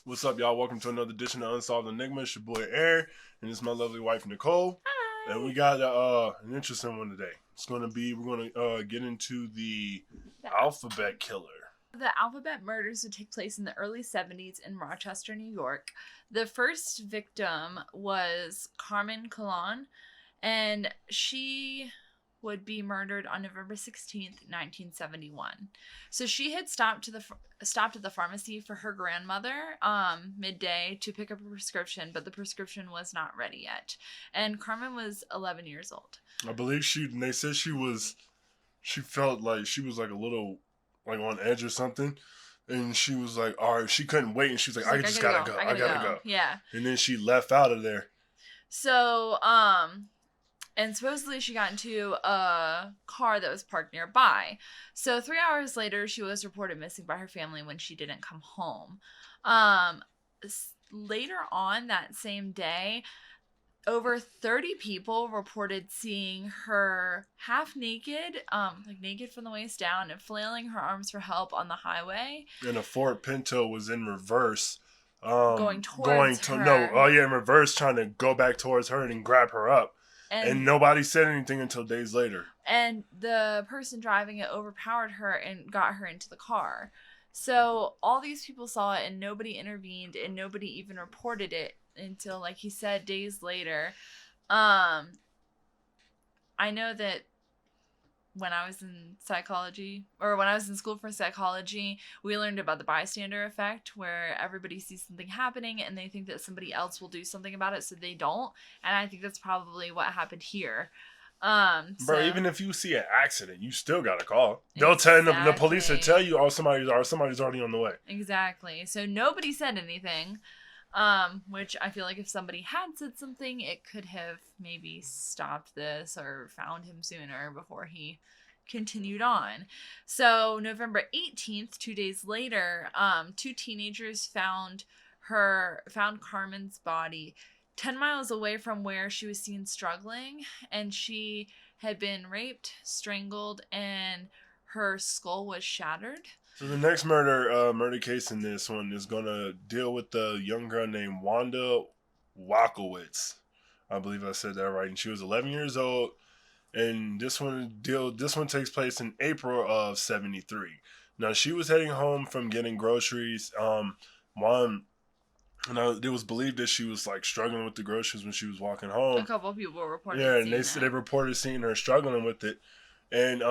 What's up, y'all? Welcome to another edition of Unsolved Enigma. It's your boy Aaron, and it's my lovely wife Nicole. Hi. And we got an interesting one today. We're gonna get into the alphabet killer. The alphabet murders would take place in the early 70s in Rochester, New York. The first victim was Carmen Colon, and she would be murdered on November 16th, 1971. So she had stopped at the pharmacy for her grandmother midday to pick up a prescription, but the prescription was not ready yet. And Carmen was 11 years old. I believe they said she felt like she was like a little like on edge or something. And she was like, all right, she couldn't wait. And she was like, I just gotta go. I gotta go. Yeah. And then she left out of there. So, and supposedly she got into a car that was parked nearby. So 3 hours later, she was reported missing by her family when she didn't come home. Later on that same day, over 30 people reported seeing her half naked, like naked from the waist down, and flailing her arms for help on the highway. And a Ford Pinto was in reverse. Going her. In reverse, trying to go back towards her and grab her up. And nobody said anything until days later. And the person driving it overpowered her and got her into the car. So all these people saw it and nobody intervened and nobody even reported it until, like he said, days later. I know that when I was in psychology, or when I was in school for psychology, we learned about the bystander effect, where everybody sees something happening and they think that somebody else will do something about it, so they don't. And I think that's probably what happened here. Bro, even if you see an accident, you still gotta call. They'll tell the police will tell you, somebody's already on the way. Exactly. So nobody said anything. Which I feel like if somebody had said something, it could have maybe stopped this or found him sooner before he continued on. So November 18th, 2 days later, two teenagers found Carmen's body 10 miles away from where she was seen struggling, and she had been raped, strangled, and her skull was shattered. So the next murder case in this one is gonna deal with the young girl named Wanda Wakowitz. I believe I said that right. And she was 11 years old. And this one takes place in April of 73. Now she was heading home from getting groceries. It was believed that she was like struggling with the groceries when she was walking home. A couple of people reported. Yeah, and they reported seeing her struggling with it, and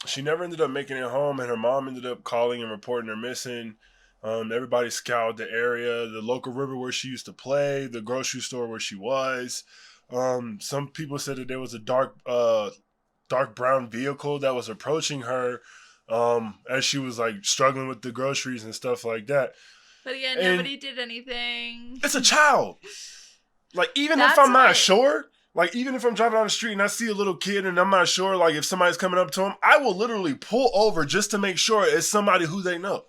she never ended up making it home, and her mom ended up calling and reporting her missing. Everybody scoured the area, the local river where she used to play, the grocery store where she was. Some people said that there was a dark brown vehicle that was approaching her as she was like struggling with the groceries and stuff like that. But again, nobody did anything. It's a child. Like, even if I'm not sure, like, even if I'm driving down the street and I see a little kid and I'm not sure, like, if somebody's coming up to him, I will literally pull over just to make sure it's somebody who they know.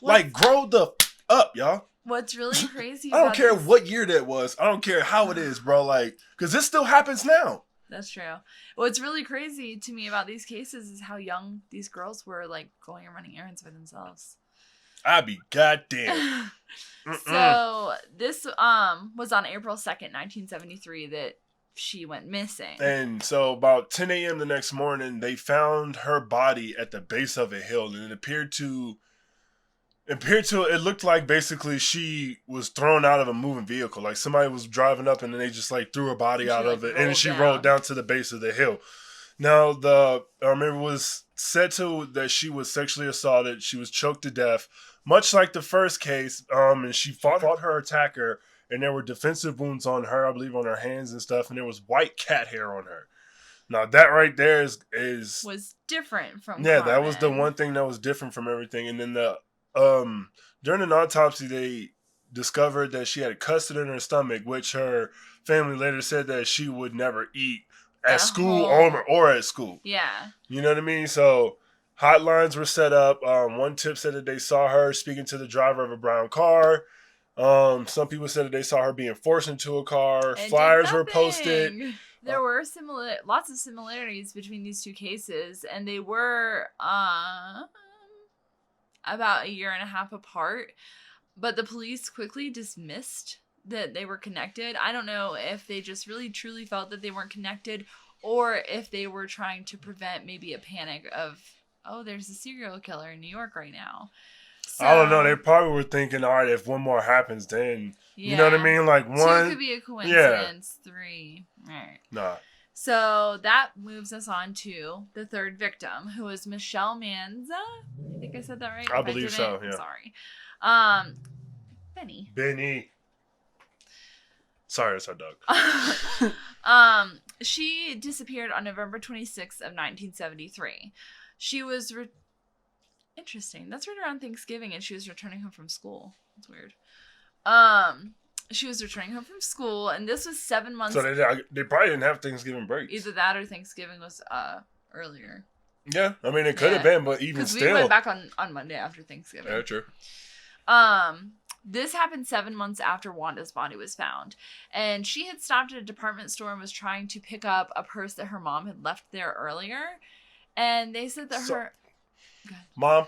Like, grow the up, y'all. What's really crazy I don't care what year that was. I don't care how it is, bro. Like, because this still happens now. That's true. What's really crazy to me about these cases is how young these girls were, like, going and running errands by themselves. I be goddamn. So this was on April 2nd, 1973 that she went missing. And so about 10 a.m. the next morning, they found her body at the base of a hill, and it looked like basically she was thrown out of a moving vehicle. Like somebody was driving up and then they just like threw her body out of it, and she rolled down to the base of the hill. Now it was said that she was sexually assaulted. She was choked to death, much like the first case. And she fought her attacker, and there were defensive wounds on her, I believe, on her hands and stuff, and there was white cat hair on her. Now that right there was different from Carmen. That was the one thing that was different from everything. And then during an autopsy, they discovered that she had custard in her stomach, which her family later said that she would never eat at school or at school. Yeah. You know what I mean? So hotlines were set up. One tip said that they saw her speaking to the driver of a brown car. Some people said that they saw her being forced into a car. Flyers were posted. There were lots of similarities between these two cases, and they were about a year and a half apart. But the police quickly dismissed that they were connected. I don't know if they just really truly felt that they weren't connected, or if they were trying to prevent maybe a panic of, oh, there's a serial killer in New York right now. So, I don't know. They probably were thinking, all right, if one more happens, then you know what I mean. Like 1, 2 could be a coincidence. Yeah. 3, all right. Nah. So that moves us on to the third victim, who was Michelle Manza. I think I said that right. I believe so. Yeah. I'm sorry. Benny. Sorry, that's our dog. She disappeared on November 26th of 1973. She was interesting. That's right around Thanksgiving, and she was returning home from school. That's weird. She was returning home from school, and this was 7 months. So they probably didn't have Thanksgiving breaks. Either that or Thanksgiving was earlier. Yeah, I mean it could have been, but even still, we went back on Monday after Thanksgiving. Yeah, true. This happened 7 months after Wanda's body was found, and she had stopped at a department store and was trying to pick up a purse that her mom had left there earlier, and they said that Mom,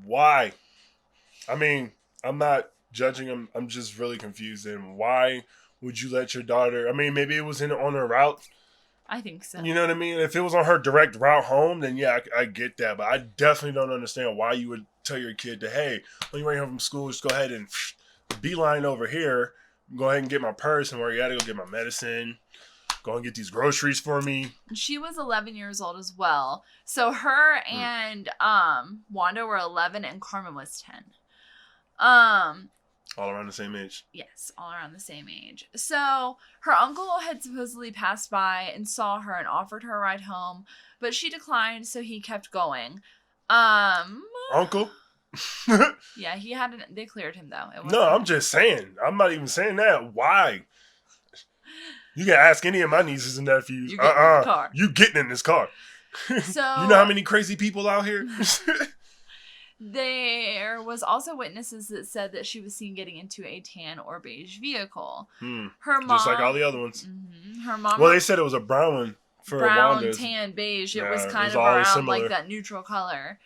why? I mean, I'm not judging him. I'm just really confused. And why would you let your daughter? I mean, maybe it was on her route. I think so. You know what I mean? If it was on her direct route home, then yeah, I get that. But I definitely don't understand why you would tell your kid to, hey, when you're home from school, just go ahead and beeline over here. Go ahead and get my purse, and where you gotta go get my medicine. Go and get these groceries for me. She was 11 years old as well. So her and Wanda were 11, and Carmen was 10. All around the same age. Yes, all around the same age. So her uncle had supposedly passed by and saw her and offered her a ride home, but she declined, so he kept going. Uncle? Yeah, they cleared him though. No, I'm just saying. I'm not even saying that. Why? You can ask any of my nieces and nephews. You getting in this car. So you know how many crazy people out here? There was also witnesses that said that she was seen getting into a tan or beige vehicle. Her mom, just like all the other ones. Mm-hmm, her mom. Well, they said it was a brown one for brown, Wanda's. tan, beige. It was kind of around similar. Like that neutral color.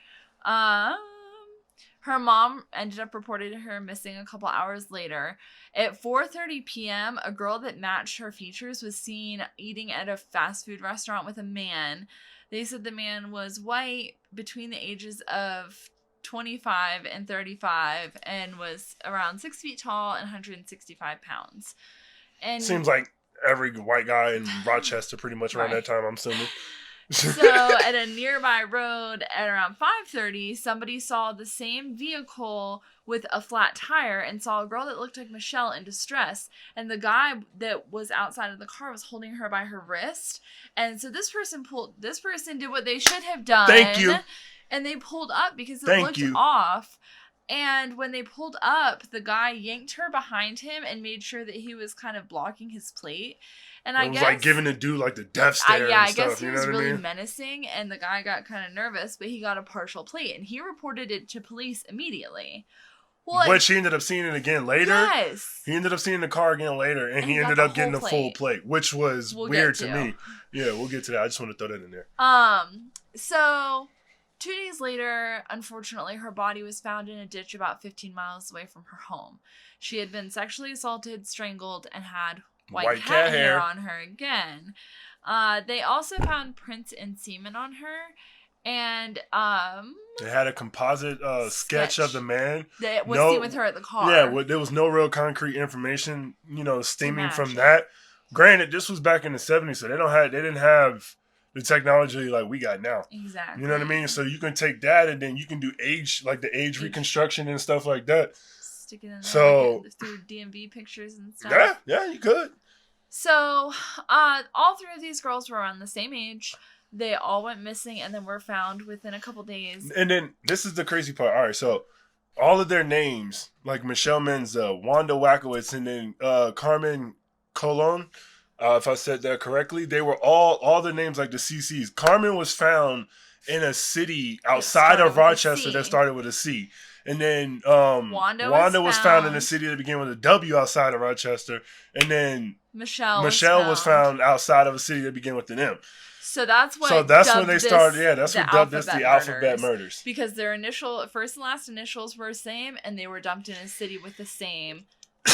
Her mom ended up reporting her missing a couple hours later. At 4:30 p.m., a girl that matched her features was seen eating at a fast food restaurant with a man. They said the man was white, between the ages of 25 and 35, and was around 6 feet tall and 165 pounds. And seems like every white guy in Rochester pretty much around that time, I'm assuming. So at a nearby road at around 5:30, somebody saw the same vehicle with a flat tire and saw a girl that looked like Michelle in distress. And the guy that was outside of the car was holding her by her wrist. And so this person did what they should have done. Thank you. And they pulled up because it looked off. And when they pulled up, the guy yanked her behind him and made sure that he was kind of blocking his plate. And I guess like giving the dude like the death stare. I guess he was really menacing, and the guy got kind of nervous, but he got a partial plate, and he reported it to police immediately. Well, but she ended up seeing it again later. Yes, he ended up seeing the car again later, and he ended up getting a full plate, which was weird to me. Yeah, we'll get to that. I just want to throw that in there. So 2 days later, unfortunately, her body was found in a ditch about 15 miles away from her home. She had been sexually assaulted, strangled, and had white cat hair on her again. They also found prints and semen on her, and they had a composite sketch of the man that was seen with her at the car. Yeah, there was no real concrete information, stemming from that. Granted, this was back in the 70s, so they didn't have the technology like we got now. Exactly. You know what I mean? So you can take that and then you can do age reconstruction and stuff like that. Stick it in there, through DMV pictures and stuff. Yeah, you could. So, all three of these girls were around the same age. They all went missing and then were found within a couple days. And then, this is the crazy part. All right, so, all of their names, like Michelle Manza, Wanda Wakowitz, and then Carmen Colon, if I said that correctly, they were all the names like the CCs. Carmen was found in a city outside of Rochester that started with a C. And then Wanda was found in a city that began with a W outside of Rochester. And then Michelle was found outside of a city that began with an M. So that's what. So that's when they started. Yeah, that's what dubbed this the alphabet murders. Because their first and last initials were the same, and they were dumped in a city with the same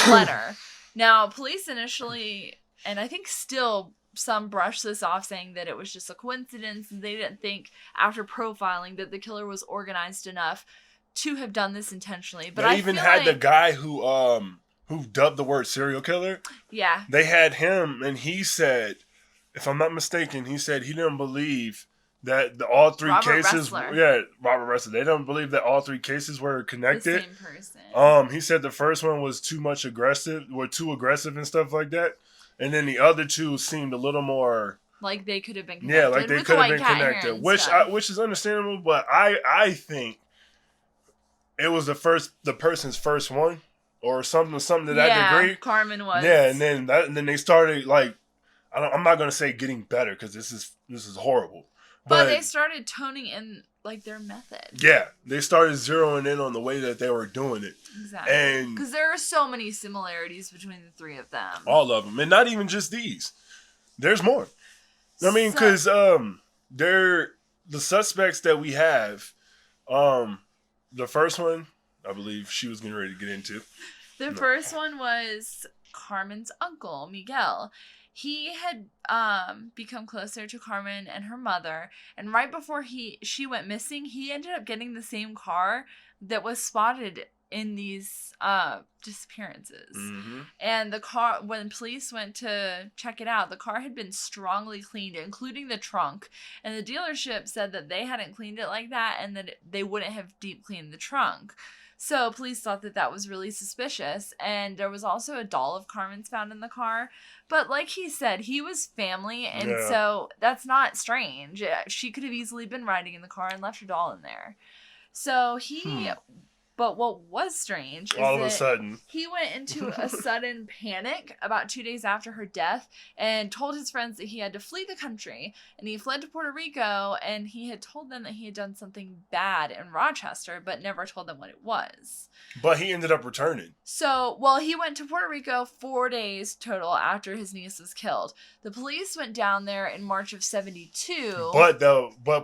letter. Now, police initially, and I think still, some brushed this off, saying that it was just a coincidence, and they didn't think, after profiling, that the killer was organized enough to have done this intentionally. But they even had the guy who dubbed the word serial killer. Yeah. They had him, and he said, if I'm not mistaken, he said he didn't believe that all three cases. Ressler. Yeah, Robert Ressler. They don't believe that all three cases were connected. The same person. He said the first one was too aggressive and stuff like that, and then the other two seemed a little more like they could have been connected. Yeah, like they could have been connected, which is understandable. But I think it was the person's first one or something to that degree. Carmen was. Yeah, and then they started like. I'm not gonna say getting better because this is horrible, but they started toning in like their method. Yeah, they started zeroing in on the way that they were doing it. Exactly, and because there are so many similarities between the three of them. All of them, and not even just these. There's more. I mean, because they're the suspects that we have. The first one, I believe she was getting ready to get into. The first one was Carmen's uncle, Miguel. He had become closer to Carmen and her mother, and right before she went missing, he ended up getting the same car that was spotted in these disappearances. Mm-hmm. And the car, when police went to check it out, the car had been strongly cleaned, including the trunk, and the dealership said that they hadn't cleaned it like that and that they wouldn't have deep cleaned the trunk. So police thought that was really suspicious, and there was also a doll of Carmen's found in the car. But like he said, he was family, and so that's not strange. She could have easily been riding in the car and left her doll in there. So But what was strange is all of a sudden he went into a sudden panic about 2 days after her death and told his friends that he had to flee the country, and he fled to Puerto Rico, and he had told them that he had done something bad in Rochester, but never told them what it was. But he ended up returning. So, he went to Puerto Rico 4 days total after his niece was killed. The police went down there in March of 72. But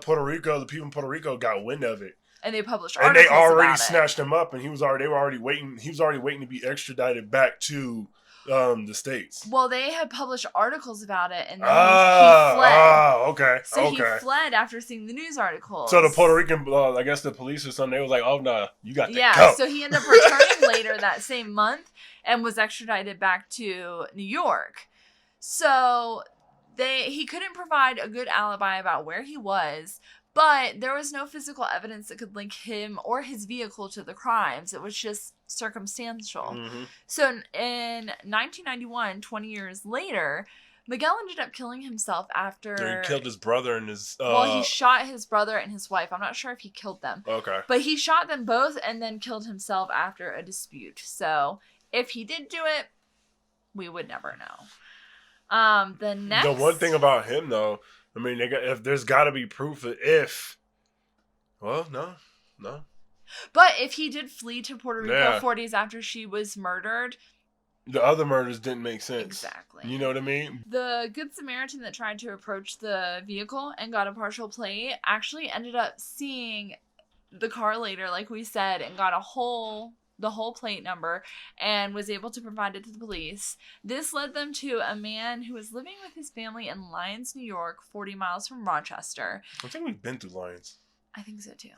Puerto Rico, the people in Puerto Rico got wind of it. And they published articles and they already about snatched him up, and they were already waiting. He was already waiting to be extradited back to the States. Well, they had published articles about it, and then he fled. Okay. So he fled after seeing the news articles. So the Puerto Rican, I guess the police or something, they was like, "Oh no, you got to go." Yeah. So he ended up returning later that same month and was extradited back to New York. So he couldn't provide a good alibi about where he was. But there was no physical evidence that could link him or his vehicle to the crimes. It was just circumstantial. Mm-hmm. So in 1991, 20 years later, Miguel ended up killing himself after... He killed his brother and his... Well, he shot his brother and his wife. I'm not sure if he killed them. Okay. But he shot them both and then killed himself after a dispute. So if he did do it, we would never know. The one thing about him, though... I mean, if there's got to be proof no. But if he did flee to Puerto Rico 4 days after she was murdered... The other murders didn't make sense. Exactly. You know what I mean? The Good Samaritan that tried to approach the vehicle and got a partial plate actually ended up seeing the car later, like we said, and got the whole plate number and was able to provide it to the police. This led them to a man who was living with his family in Lyons, New York, 40 miles from Rochester. I think we've been through Lyons. I think so too.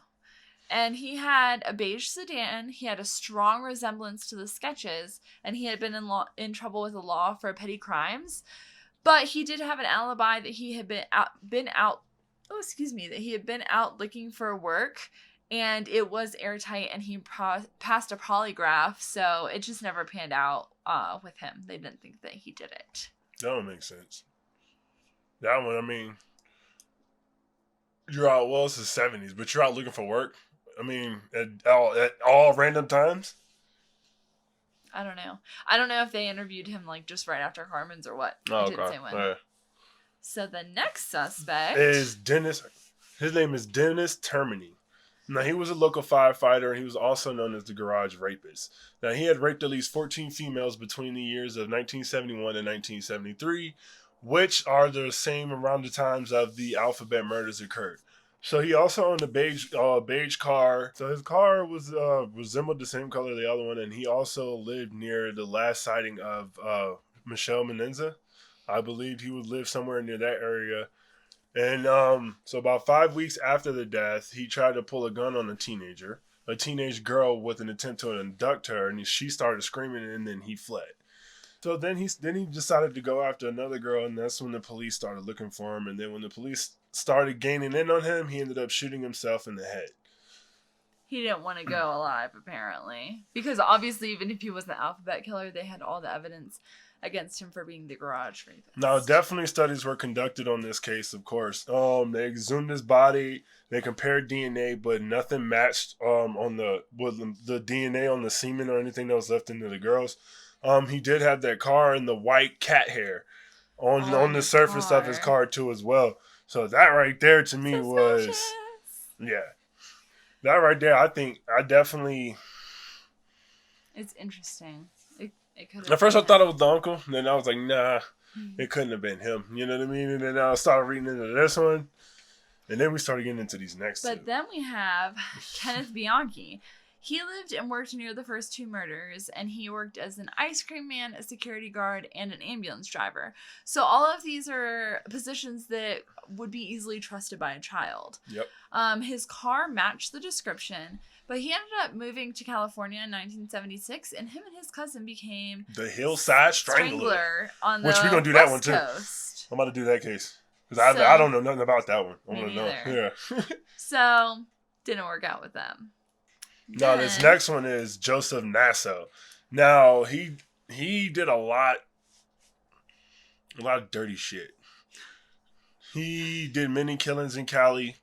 And he had a beige sedan. He had a strong resemblance to the sketches, and he had been in trouble with the law for petty crimes. But he did have an alibi that he had been out looking for work. And it was airtight, and he passed a polygraph, so it just never panned out with him. They didn't think that he did it. That don't make sense. That one, I mean, you're out, it's the 70s, but you're out looking for work? I mean, at all random times? I don't know. I don't know if they interviewed him, like, just right after Carmen's or what. Oh, I didn't say when. Right. So the next suspect... is Dennis. His name is Dennis Termini. Now, he was a local firefighter, and he was also known as the Garage Rapist. Now, he had raped at least 14 females between the years of 1971 and 1973. which are the same around the times of the alphabet murders occurred. So he also owned a beige car. So his car was resembled the same color as the other one, and he also lived near the last sighting of Michelle Manza. I believe he would live somewhere near that area. And so about 5 weeks after the death, he tried to pull a gun on a teenage girl, with an attempt to abduct her, and she started screaming, and then he fled. So then he decided to go after another girl, and that's when the police started looking for him. And then when the police started gaining in on him, he ended up shooting himself in the head. He didn't want to go alive, apparently. Because obviously, even if he was the alphabet killer, they had all the evidence against him for being the garage rapist. Now, definitely studies were conducted on this case, of course. They exhumed his body, they compared DNA, but nothing matched on the DNA on the semen or anything that was left into the girls. He did have that car and the white cat hair on the surface of his car too as well. So that right there to me was, yeah, that right there. I definitely. It's interesting. It could. At first, I thought it was the uncle. Then I was like, nah, it couldn't have been him. You know what I mean? And then I started reading into this one, and then we started getting into these next two. But then we have Kenneth Bianchi. He lived and worked near the first two murders, and he worked as an ice cream man, a security guard, and an ambulance driver. So all of these are positions that would be easily trusted by a child. Yep. His car matched the description, but he ended up moving to California in 1976, and him and his cousin became the Hillside Strangler on the which we're going to do West that one too. Coast. I'm about to do that case. Because I don't know nothing about that one. I want to know. Yeah. So, didn't work out with them. Now, this next one is Joseph Nasso. Now, he did a lot of dirty shit. He did many killings in Cali.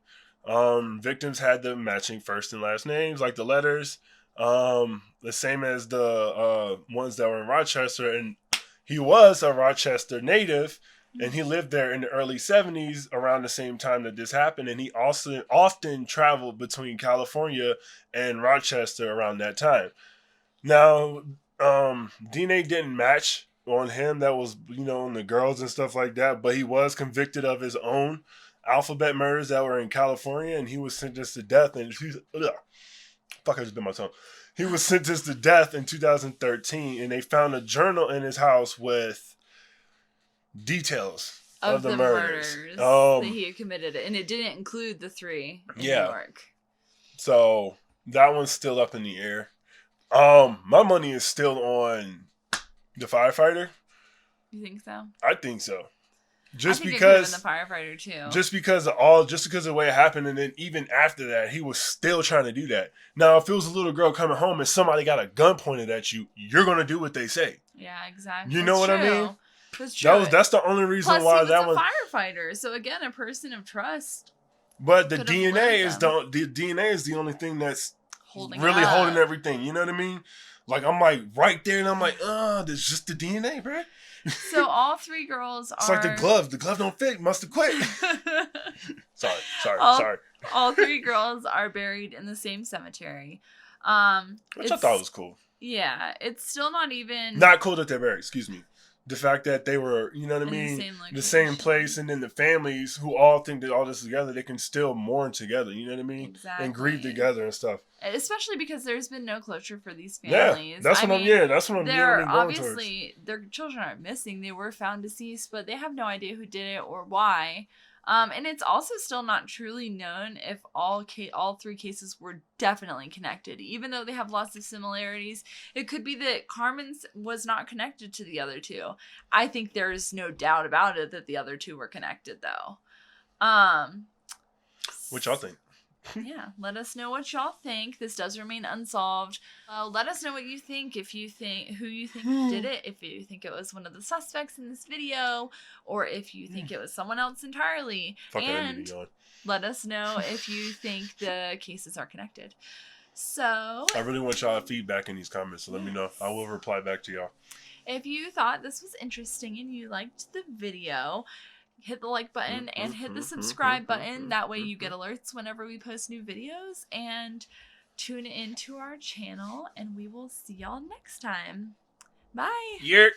Victims had the matching first and last names, like the letters, the same as the ones that were in Rochester. And he was a Rochester native, and he lived there in the early 70s around the same time that this happened. And he also often traveled between California and Rochester around that time. Now, DNA didn't match on him. That was, on the girls and stuff like that. But he was convicted of his own alphabet murders that were in California, and he was sentenced to death. And I just bit my tongue. He was sentenced to death in 2013, and they found a journal in his house with details of the murders that he had committed, and it didn't include the 3 in New York. So that one's still up in the air. My money is still on the firefighter. You think so? I think so. Just because the firefighter too. Just because of the way it happened, and then even after that, he was still trying to do that. Now, if it was a little girl coming home and somebody got a gun pointed at you, you're gonna do what they say. Yeah, exactly. You know what I mean? That's true. That's the only reason why that was a firefighter. So again, a person of trust. But the DNA is the only thing that's holding everything. You know what I mean? Like, I'm like right there, and I'm like, there's just the DNA, bro. So all 3 girls are. It's like the glove. The glove don't fit. Must have quit. Sorry. All 3 girls are buried in the same cemetery. Which I thought was cool. Yeah, it's still not even. Not cool that they're buried. Excuse me. The fact that they were, you know what I mean, the same place, and then the families who all think that all this together, they can still mourn together, you know what I mean? Exactly. And grieve together and stuff. Especially because there's been no closure for these families. Yeah, that's what I'm going obviously, their children aren't missing. They were found deceased, but they have no idea who did it or why. And it's also still not truly known if all 3 cases were definitely connected. Even though they have lots of similarities, it could be that Carmen's was not connected to the other 2. I think there's no doubt about it that the other 2 were connected, though. What y'all think? Yeah, let us know what y'all think. This does remain unsolved. Let us know what you think. Who you think did it. If you think it was one of the suspects in this video, or if you think it was someone else entirely. And let us know if you think the cases are connected. So I really want y'all feedback in these comments, so let me know. I will reply back to y'all. If you thought this was interesting and you liked the video, hit the like button and hit the subscribe button. That way you get alerts whenever we post new videos, and tune into our channel, and we will see y'all next time. Bye. Yeah.